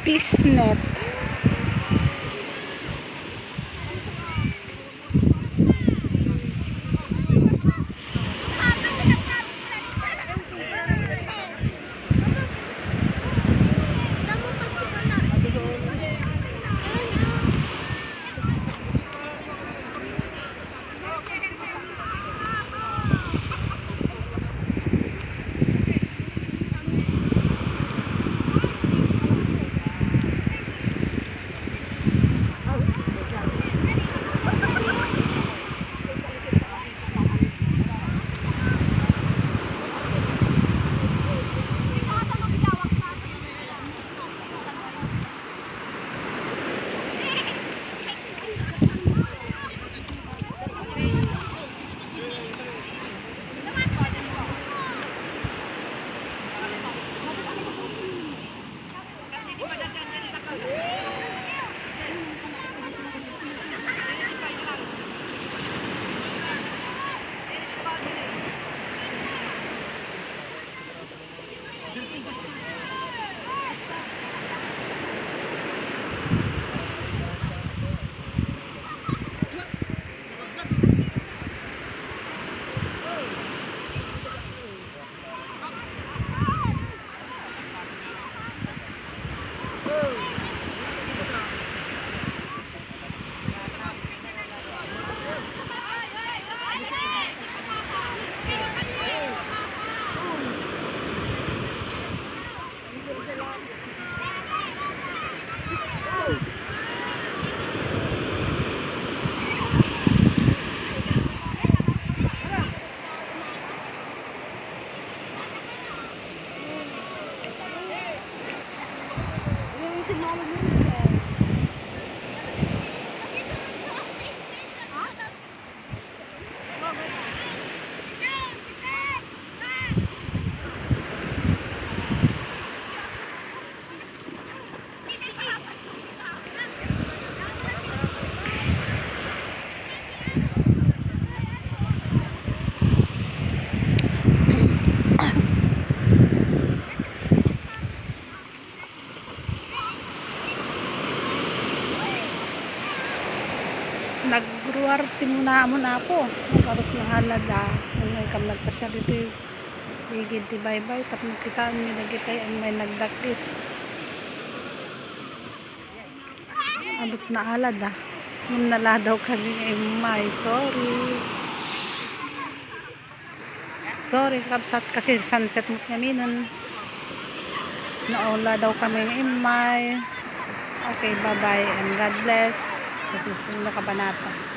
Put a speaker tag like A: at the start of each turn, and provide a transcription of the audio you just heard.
A: Fishnet. Nagruwarte muna amon ako makarot na halada may kam nagpasya dito higid ti baybay tapos nakitaan mi nagitay ang may nagdakis abot na halada nala daw kami may sorry kabsat kasi sunset mo kami nun naula daw kami may okay, bye bye and God bless. Kasi sino ka banata.